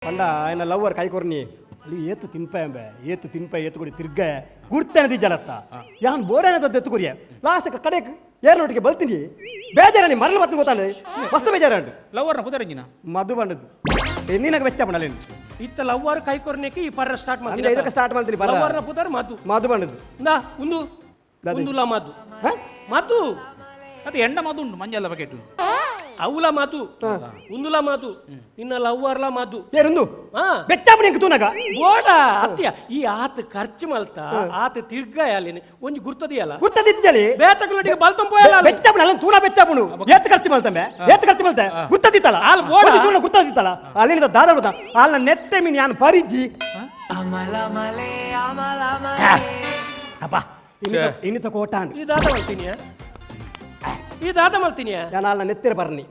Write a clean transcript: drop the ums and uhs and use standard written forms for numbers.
ಪಂಡ ఆయన ಲವ್ವರ್ ಕೈಕೊರ್ನಿ ಅಲ್ಲಿ ಏತು ತಿನ್ಪಾಯಂಬೆ ಏತು ತಿನ್ಪಾಯ ಏತು ಕೊಡಿ ತಿರ್ಗ ಗುರ್ತೇನದಿ ಜಲತ್ತ ಯಾನ್ ಬೋರೇನ ಎತ್ತು ಕೊರಿಯ ಲಾಸ್ಟ್ ಕಡೆ ಏರ್ನೊಟ್ಟಿಗೆ ಬಲ್ತೀನಿ ಬೇಜಾರ ಮರಳು ಬತ್ತು ಗೊತ್ತಾಂಡೆ ಮಸ್ತ್ ಬೇಜಾರ ಉಂಟು ಲವ್ವರ್ನ ಪುದರಂಗಿನ ಮಧು ಬಂಡದು ಎನ್ನಿನಾಗ ವೆಚ್ಚ ಪಡಲೇನು ಇತ್ತ ಲವ್ವರ್ ಕೈಕೊರ್ನಿಕ್ಕೆ ಈ ಪರ್ರ ಸ್ಟಾರ್ಟ್ ಅಂದ್ರೆ ಮಾಡ್ತೀನಿ ಇದಕ್ಕೆ ಸ್ಟಾರ್ಟ್ ಮಾಡ್ತೀನಿ ಲವ್ವರ್ನ ಪುದರ್ ಮಧು ಮಧು ಬಂಡದು ಇಂದ ಒಂದು ಒಂದುಲ ಮಧು ಮಧು ಅದು ಎಂಡ ಮದು ಉಂಟು ಮಂಜಲ್ಲ ಬಕೆಟ್ అవుల మధు ఉందుల మధు నిన్న లవ్వర్ల మధు ಏರೊಂದು ಬೆಚ್ಚಾಪಣಿ ಎಂಕ ತೂನಗ ಬೋಡ ಅತ್ಯ ಈ ಆತ ಖರ್ಚು ಮಲ್ತ ಆತ ತಿರ್ಗಾಯಲಿ ಒಂಜಿ ಗುರ್ತದಿಯಲ್ಲ ಗುರ್ತದಿತ್ತಲಿ ಬೇತಕಲೊಟ್ಟಿಗೆ ಬಲ್ತಂ ಪೋಯಲ್ಲ ಬೆಚ್ಚಾಪಣಿ ಅಲ್ಲ ತೂನ ಬೆಚ್ಚಾಪಣು ಏತ್ ಖರ್ಚು ಮಲ್ತಂಬೆ ಏತ್ ಖರ್ಚು ಮಲ್ತೆ ಗುರ್ತದಿತ್ತಲ್ಲ ಆಲ್ ಬೋಡ ತೂನ ಗುರ್ತದಿತ್ತಲ್ಲ ಅಲ್ಲಿಂದ ದಾದ ಬಿಡ ಅಲ್ಲ ನೆತ್ತೆ ಮೀನ್ ಯಾನ್ ಪರಿಜ್ಜಿ ಅಮಲ ಮಲೆ ಅಪ್ಪ ಇನ್ನಿತ ಕೋಟಾಂಡ್ ಈ ದಾದ ಮಲ್ತಿನಿಯಾ ಈ ದಾದ ಮಲ್ತಿನಿಯಾ ನಾನು ಅಲ್ಲ ನೆತ್ತಿರ ಬರ್ನಿ